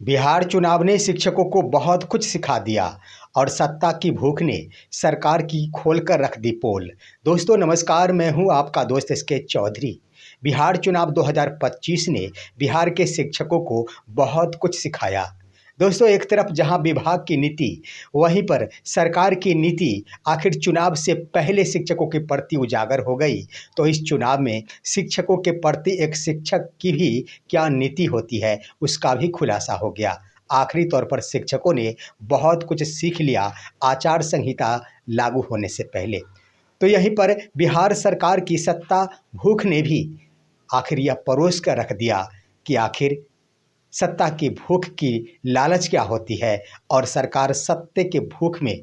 बिहार चुनाव ने शिक्षकों को बहुत कुछ सिखा दिया और सत्ता की भूख ने सरकार की खोलकर रख दी पोल। दोस्तों नमस्कार, मैं हूं आपका दोस्त एसके चौधरी। बिहार चुनाव 2025 ने बिहार के शिक्षकों को बहुत कुछ सिखाया। दोस्तों एक तरफ जहां विभाग की नीति, वहीं पर सरकार की नीति आखिर चुनाव से पहले शिक्षकों के प्रति उजागर हो गई। तो इस चुनाव में शिक्षकों के प्रति एक शिक्षक की भी क्या नीति होती है, उसका भी खुलासा हो गया। आखिरी तौर पर शिक्षकों ने बहुत कुछ सीख लिया आचार संहिता लागू होने से पहले। तो यहीं पर बिहार सरकार की सत्ता भूख ने भी आखिर यह परोस कर रख दिया कि आखिर सत्ता की भूख की लालच क्या होती है और सरकार सत्ते के भूख में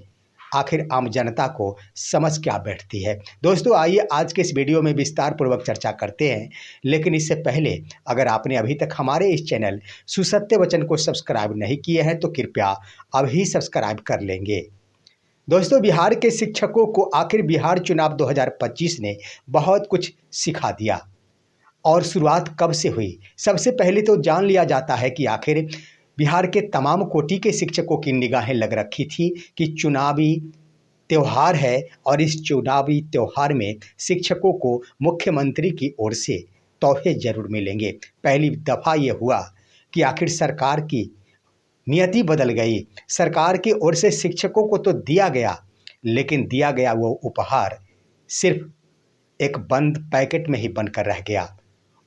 आखिर आम जनता को समझ क्या बैठती है। दोस्तों आइए आज के इस वीडियो में विस्तार पूर्वक चर्चा करते हैं, लेकिन इससे पहले अगर आपने अभी तक हमारे इस चैनल सुसत्य वचन को सब्सक्राइब नहीं किए हैं तो कृपया अभी सब्सक्राइब कर लेंगे। दोस्तों बिहार के शिक्षकों को आखिर बिहार चुनाव 2025 ने बहुत कुछ सिखा दिया। और शुरुआत कब से हुई? सबसे पहले तो जान लिया जाता है कि आखिर बिहार के तमाम कोटि के शिक्षकों की निगाहें लग रखी थी कि चुनावी त्यौहार है और इस चुनावी त्यौहार में शिक्षकों को मुख्यमंत्री की ओर से तोहफे जरूर मिलेंगे। पहली दफ़ा ये हुआ कि आखिर सरकार की नियति बदल गई। सरकार की ओर से शिक्षकों को तो दिया गया, लेकिन दिया गया वो उपहार सिर्फ एक बंद पैकेट में ही बनकर रह गया।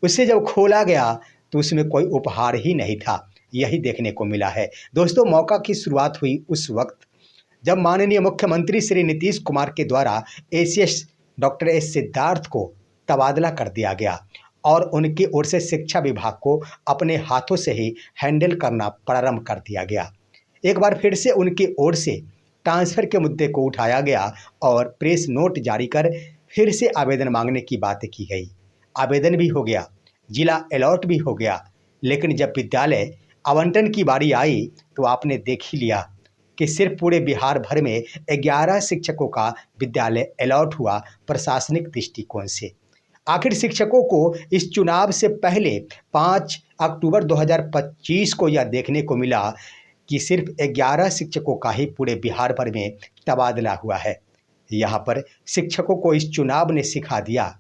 उसे जब खोला गया तो उसमें कोई उपहार ही नहीं था। यही देखने को मिला है। दोस्तों मौका की शुरुआत हुई उस वक्त जब माननीय मुख्यमंत्री श्री नीतीश कुमार के द्वारा एसीएस डॉक्टर एस सिद्धार्थ को तबादला कर दिया गया और उनकी ओर से शिक्षा विभाग को अपने हाथों से ही हैंडल करना प्रारंभ कर दिया गया। एक बार फिर से उनकी ओर से ट्रांसफ़र के मुद्दे को उठाया गया और प्रेस नोट जारी कर फिर से आवेदन मांगने की बात की गई। आवेदन भी हो गया, जिला अलॉट भी हो गया, लेकिन जब विद्यालय आवंटन की बारी आई तो आपने देख ही लिया कि सिर्फ पूरे बिहार भर में 11 शिक्षकों का विद्यालय अलॉट हुआ प्रशासनिक दृष्टिकोण से। आखिर शिक्षकों को इस चुनाव से पहले 5 अक्टूबर 2025 को यह देखने को मिला कि सिर्फ 11 शिक्षकों का ही पूरे बिहार भर में तबादला हुआ है। यहाँ पर शिक्षकों को इस चुनाव ने सिखा दिया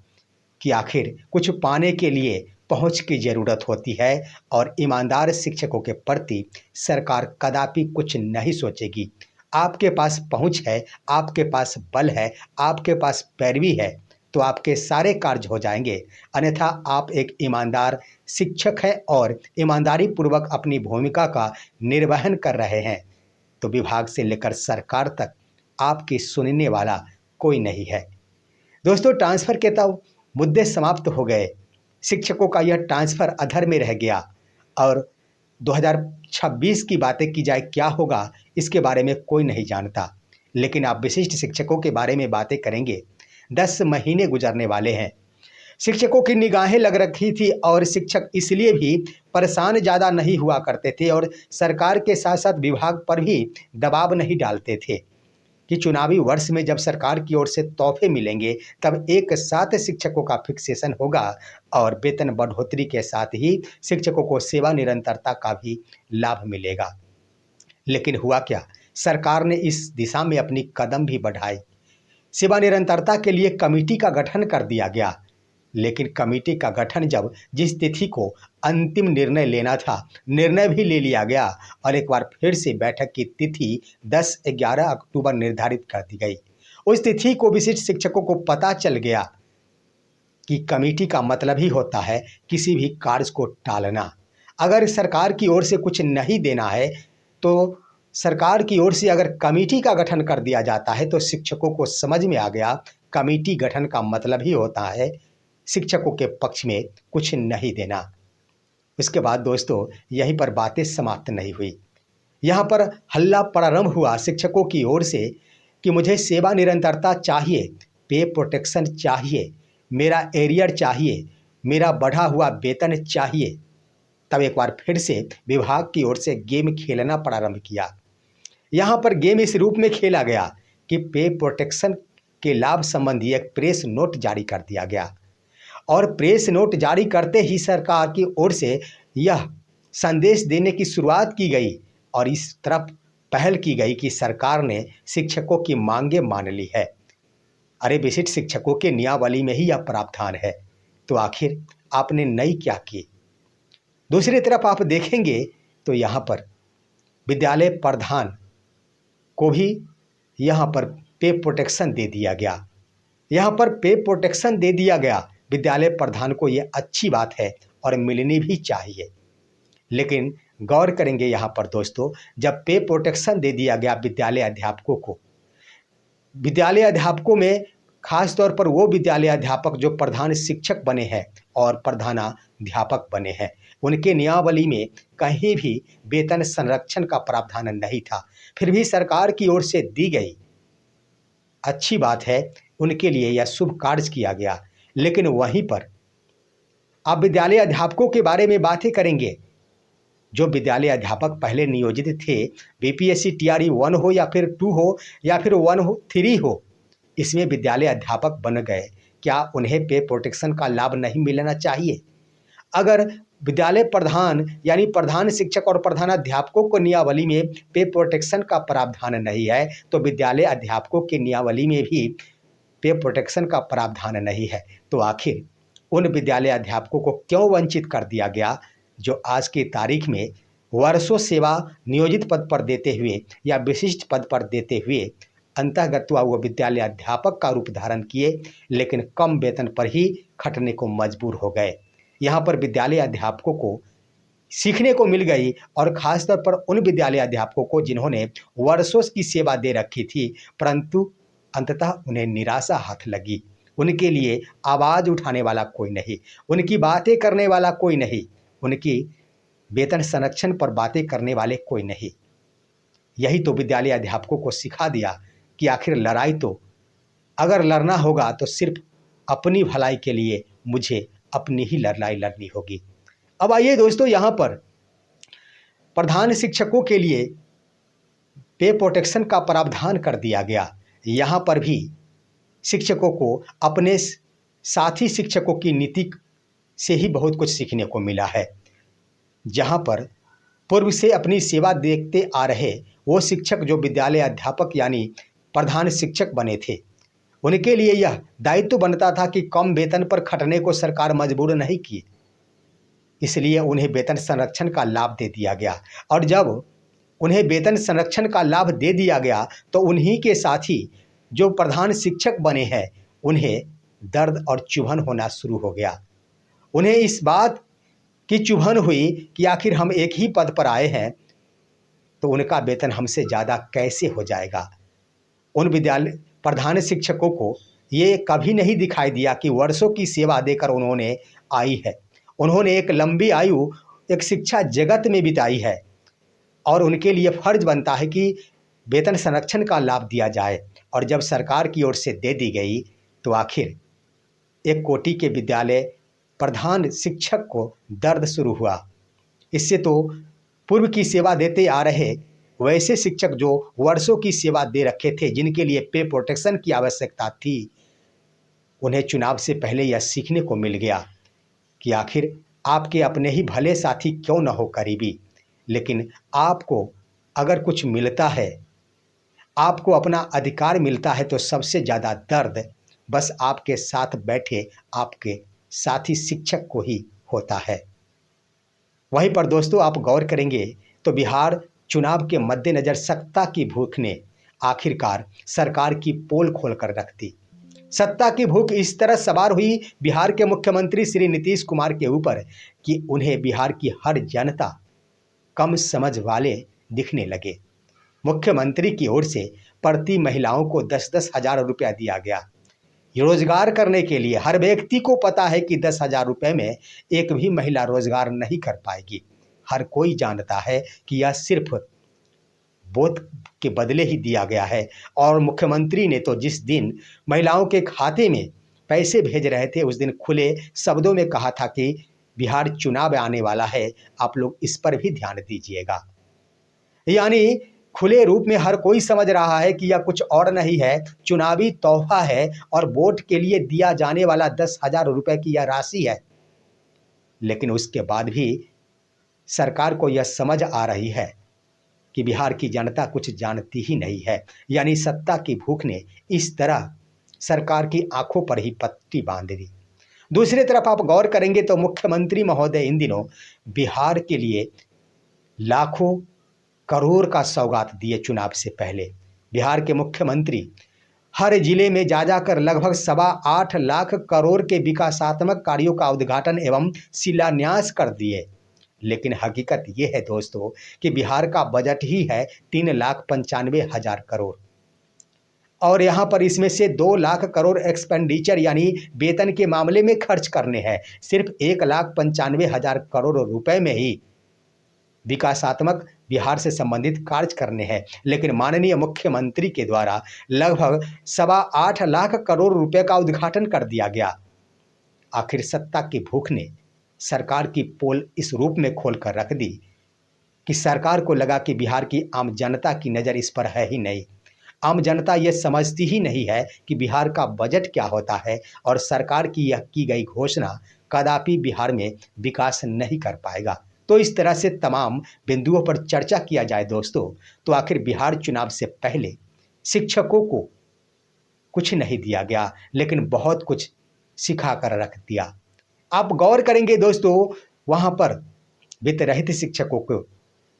कि आखिर कुछ पाने के लिए पहुंच की ज़रूरत होती है और ईमानदार शिक्षकों के प्रति सरकार कदापि कुछ नहीं सोचेगी। आपके पास पहुंच है, आपके पास बल है, आपके पास पैरवी है तो आपके सारे कार्य हो जाएंगे। अन्यथा आप एक ईमानदार शिक्षक हैं और ईमानदारी पूर्वक अपनी भूमिका का निर्वहन कर रहे हैं तो विभाग से लेकर सरकार तक आपकी सुनने वाला कोई नहीं है। दोस्तों ट्रांसफ़र के तब मुद्दे समाप्त हो गए। शिक्षकों का यह ट्रांसफ़र अधर में रह गया और 2026 की बातें की जाए क्या होगा इसके बारे में कोई नहीं जानता। लेकिन आप विशिष्ट शिक्षकों के बारे में बातें करेंगे। 10 महीने गुजरने वाले हैं। शिक्षकों की निगाहें लग रखी थी और शिक्षक इसलिए भी परेशान ज़्यादा नहीं हुआ करते थे और सरकार के साथ साथ विभाग पर भी दबाव नहीं डालते थे कि चुनावी वर्ष में जब सरकार की ओर से तोहफे मिलेंगे तब एक साथ शिक्षकों का फिक्सेशन होगा और वेतन बढ़ोतरी के साथ ही शिक्षकों को सेवा निरंतरता का भी लाभ मिलेगा। लेकिन हुआ क्या, सरकार ने इस दिशा में अपनी कदम भी बढ़ाए। सेवा निरंतरता के लिए कमेटी का गठन कर दिया गया, लेकिन कमेटी का गठन जब जिस तिथि को अंतिम निर्णय लेना था, निर्णय भी ले लिया गया और एक बार फिर से बैठक की तिथि 10-11 अक्टूबर निर्धारित कर दी गई। उस तिथि को विशिष्ट शिक्षकों को पता चल गया कि कमेटी का मतलब ही होता है किसी भी कार्य को टालना। अगर सरकार की ओर से कुछ नहीं देना है तो सरकार की ओर से अगर कमेटी का गठन कर दिया जाता है तो शिक्षकों को समझ में आ गया कमेटी गठन का मतलब ही होता है शिक्षकों के पक्ष में कुछ नहीं देना। उसके बाद दोस्तों यहीं पर बातें समाप्त नहीं हुई। यहाँ पर हल्ला प्रारंभ हुआ शिक्षकों की ओर से कि मुझे सेवा निरंतरता चाहिए, पे प्रोटेक्शन चाहिए, मेरा एरियर चाहिए, मेरा बढ़ा हुआ वेतन चाहिए। तब एक बार फिर से विभाग की ओर से गेम खेलना प्रारंभ किया। यहाँ पर गेम इस रूप में खेला गया कि पे प्रोटेक्शन के लाभ संबंधी एक प्रेस नोट जारी कर दिया गया और प्रेस नोट जारी करते ही सरकार की ओर से यह संदेश देने की शुरुआत की गई और इस तरफ पहल की गई कि सरकार ने शिक्षकों की मांगें मान ली है। अरे विशिष्ट शिक्षकों के नियमावली में ही यह प्रावधान है, तो आखिर आपने नई क्या की? दूसरी तरफ आप देखेंगे तो यहाँ पर विद्यालय प्रधान को भी यहाँ पर पे प्रोटेक्शन दे दिया गया। यहाँ पर पे प्रोटेक्शन दे दिया गया विद्यालय प्रधान को, ये अच्छी बात है और मिलनी भी चाहिए। लेकिन गौर करेंगे यहाँ पर दोस्तों, जब पे प्रोटेक्शन दे दिया गया विद्यालय अध्यापकों में खास तौर पर वो विद्यालय अध्यापक जो प्रधान शिक्षक बने हैं और प्रधानाध्यापक बने हैं, उनके नियमावली में कहीं भी वेतन संरक्षण का प्रावधान नहीं था। फिर भी सरकार की ओर से दी गई, अच्छी बात है, उनके लिए यह शुभ कार्य किया गया। लेकिन वहीं पर आप विद्यालय अध्यापकों के बारे में बातें करेंगे, जो विद्यालय अध्यापक पहले नियोजित थे, बीपीएससी टीआरई 1 हो या फिर 2 हो या फिर 3 हो, इसमें विद्यालय अध्यापक बन गए, क्या उन्हें पे प्रोटेक्शन का लाभ नहीं मिलना चाहिए? अगर विद्यालय प्रधान यानी प्रधान शिक्षक और प्रधानाध्यापकों को नियमावली में पे प्रोटेक्शन का प्रावधान नहीं है, तो विद्यालय अध्यापकों के नियमावली में भी पे प्रोटेक्शन का प्रावधान नहीं है। तो आखिर उन विद्यालय अध्यापकों को क्यों वंचित कर दिया गया, जो आज की तारीख में वर्षों सेवा नियोजित पद पर देते हुए या विशिष्ट पद पर देते हुए अंतःगत्वा वो विद्यालय अध्यापक का रूप धारण किए, लेकिन कम वेतन पर ही खटने को मजबूर हो गए। यहाँ पर विद्यालय अध्यापकों को सीखने को मिल गई, और खासतौर पर उन विद्यालय अध्यापकों को जिन्होंने वर्षों की सेवा दे रखी थी, परंतु अंततः उन्हें निराशा हाथ लगी। उनके लिए आवाज़ उठाने वाला कोई नहीं, उनकी बातें करने वाला कोई नहीं, उनकी वेतन संरक्षण पर बातें करने वाले कोई नहीं। यही तो विद्यालय अध्यापकों को सिखा दिया कि आखिर लड़ाई तो अगर लड़ना होगा तो सिर्फ अपनी भलाई के लिए मुझे अपनी ही लड़ाई लड़नी होगी। अब आइए दोस्तों, यहाँ पर प्रधान शिक्षकों के लिए पे प्रोटेक्शन का प्रावधान कर दिया गया। यहाँ पर भी शिक्षकों को अपने साथी शिक्षकों की नीति से ही बहुत कुछ सीखने को मिला है। जहाँ पर पूर्व से अपनी सेवा देखते आ रहे वो शिक्षक जो विद्यालय अध्यापक यानी प्रधान शिक्षक बने थे, उनके लिए यह दायित्व बनता था कि कम वेतन पर खटने को सरकार मजबूर नहीं की, इसलिए उन्हें वेतन संरक्षण का लाभ दे दिया गया। और जब उन्हें वेतन संरक्षण का लाभ दे दिया गया तो उन्हीं के साथी जो प्रधान शिक्षक बने हैं, उन्हें दर्द और चुभन होना शुरू हो गया। उन्हें इस बात की चुभन हुई कि आखिर हम एक ही पद पर आए हैं, तो उनका वेतन हमसे ज़्यादा कैसे हो जाएगा। उन विद्यालय प्रधान शिक्षकों को ये कभी नहीं दिखाई दिया कि वर्षों की सेवा देकर उन्होंने आई है, उन्होंने एक लंबी आयु एक शिक्षा जगत में बिताई है, और उनके लिए फर्ज बनता है कि वेतन संरक्षण का लाभ दिया जाए। और जब सरकार की ओर से दे दी गई तो आखिर एक कोटि के विद्यालय प्रधान शिक्षक को दर्द शुरू हुआ। इससे तो पूर्व की सेवा देते आ रहे वैसे शिक्षक जो वर्षों की सेवा दे रखे थे, जिनके लिए पे प्रोटेक्शन की आवश्यकता थी, उन्हें चुनाव से पहले यह सीखने को मिल गया कि आखिर आपके अपने ही भले साथी क्यों न हो करीबी, लेकिन आपको अगर कुछ मिलता है, आपको अपना अधिकार मिलता है, तो सबसे ज़्यादा दर्द बस आपके साथ बैठे आपके साथी शिक्षक को ही होता है। वहीं पर दोस्तों आप गौर करेंगे तो बिहार चुनाव के मद्देनज़र सत्ता की भूख ने आखिरकार सरकार की पोल खोल कर रख दी। सत्ता की भूख इस तरह सवार हुई बिहार के मुख्यमंत्री श्री नीतीश कुमार के ऊपर कि उन्हें बिहार की हर जनता कम समझ वाले दिखने लगे। मुख्यमंत्री की ओर से प्रति महिलाओं को 10-10 हज़ार रुपया दिया गया रोजगार करने के लिए। हर व्यक्ति को पता है कि 10,000 रुपये में एक भी महिला रोजगार नहीं कर पाएगी। हर कोई जानता है कि यह सिर्फ वोट के बदले ही दिया गया है। और मुख्यमंत्री ने तो जिस दिन महिलाओं के खाते में पैसे भेज रहे थे, उस दिन खुले शब्दों में कहा था कि बिहार चुनाव आने वाला है, आप लोग इस पर भी ध्यान दीजिएगा। यानी खुले रूप में हर कोई समझ रहा है कि यह कुछ और नहीं है, चुनावी तोहफा है और वोट के लिए दिया जाने वाला 10,000 रुपये की यह राशि है। लेकिन उसके बाद भी सरकार को यह समझ आ रही है कि बिहार की जनता कुछ जानती ही नहीं है, यानी सत्ता की भूख ने इस तरह सरकार की आंखों पर ही पट्टी बांध दी। दूसरी तरफ आप गौर करेंगे तो मुख्यमंत्री महोदय इन दिनों बिहार के लिए लाखों करोड़ का सौगात दिए। चुनाव से पहले बिहार के मुख्यमंत्री हर जिले में जा जाकर लगभग 8.25 लाख करोड़ के विकासात्मक कार्यों का उद्घाटन एवं शिलान्यास कर दिए। लेकिन हकीकत ये है दोस्तों कि बिहार का बजट ही है 3,95,000 करोड़ और यहाँ पर इसमें से 2 लाख करोड़ एक्सपेंडिचर यानी वेतन के मामले में खर्च करने हैं। सिर्फ 1,95,000 करोड़ रुपए में ही विकासात्मक बिहार से संबंधित कार्य करने हैं, लेकिन माननीय मुख्यमंत्री के द्वारा लगभग 8.25 लाख करोड़ रुपए का उद्घाटन कर दिया गया। आखिर सत्ता की भूख ने सरकार की पोल इस रूप में खोल कर रख दी कि सरकार को लगा कि बिहार की आम जनता की नज़र इस पर है ही नहीं। आम जनता ये समझती ही नहीं है कि बिहार का बजट क्या होता है और सरकार की यह की गई घोषणा कदापि बिहार में विकास नहीं कर पाएगा। तो इस तरह से तमाम बिंदुओं पर चर्चा किया जाए दोस्तों, तो आखिर बिहार चुनाव से पहले शिक्षकों को कुछ नहीं दिया गया, लेकिन बहुत कुछ सिखा कर रख दिया। आप गौर करेंगे दोस्तों, वहाँ पर वित्त रहित शिक्षकों को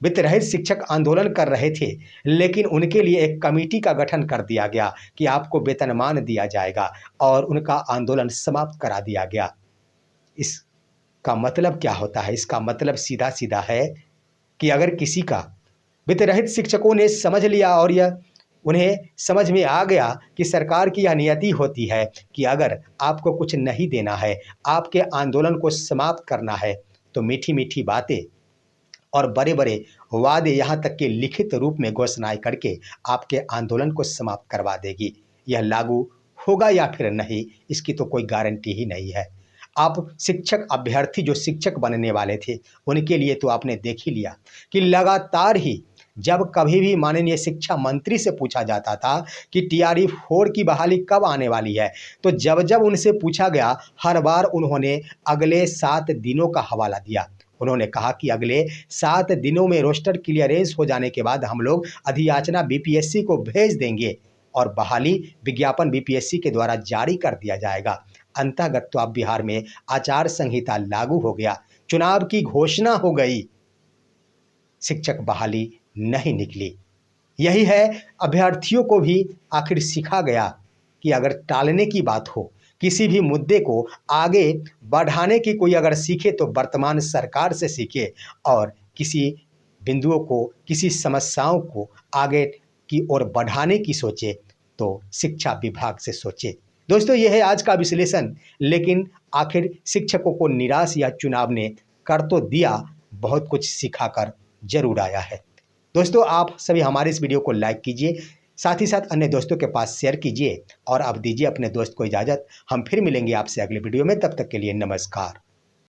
वित्त रहित शिक्षक आंदोलन कर रहे थे, लेकिन उनके लिए एक कमेटी का गठन कर दिया गया कि आपको वेतनमान दिया जाएगा और उनका आंदोलन समाप्त करा दिया गया। इसका मतलब क्या होता है? इसका मतलब सीधा सीधा है कि अगर किसी का वित्त रहित शिक्षकों ने समझ लिया और यह उन्हें समझ में आ गया कि सरकार की यह नियति होती है कि अगर आपको कुछ नहीं देना है, आपके आंदोलन को समाप्त करना है, तो मीठी मीठी बातें और बड़े बड़े वादे यहाँ तक कि लिखित रूप में घोषणाएं करके आपके आंदोलन को समाप्त करवा देगी। यह लागू होगा या फिर नहीं, इसकी तो कोई गारंटी ही नहीं है। आप शिक्षक अभ्यर्थी जो शिक्षक बनने वाले थे, उनके लिए तो आपने देख ही लिया कि लगातार ही जब कभी भी माननीय शिक्षा मंत्री से पूछा जाता था कि TRE 4 की बहाली कब आने वाली है, तो जब जब उनसे पूछा गया, हर बार उन्होंने अगले 7 दिनों का हवाला दिया। उन्होंने कहा कि अगले 7 दिनों में रोस्टर क्लियरेंस हो जाने के बाद हम लोग अधियाचना BPSC को भेज देंगे और बहाली विज्ञापन BPSC के द्वारा जारी कर दिया जाएगा। अंतर्गत तो अब बिहार में आचार संहिता लागू हो गया, चुनाव की घोषणा हो गई, शिक्षक बहाली नहीं निकली। यही है, अभ्यर्थियों को भी आखिर सिखा गया कि अगर टालने की बात हो, किसी भी मुद्दे को आगे बढ़ाने की कोई अगर सीखे तो वर्तमान सरकार से सीखे और किसी बिंदुओं को, किसी समस्याओं को आगे की ओर बढ़ाने की सोचे तो शिक्षा विभाग से सोचे। दोस्तों, यह है आज का विश्लेषण, लेकिन आखिर शिक्षकों को निराश या चुनाव ने कर तो दिया, बहुत कुछ सिखाकर जरूर आया है। दोस्तों, आप सभी हमारे इस वीडियो को लाइक कीजिए, साथ ही साथ अन्य दोस्तों के पास शेयर कीजिए और अब दीजिए अपने दोस्त को इजाज़त। हम फिर मिलेंगे आपसे अगले वीडियो में, तब तक के लिए नमस्कार।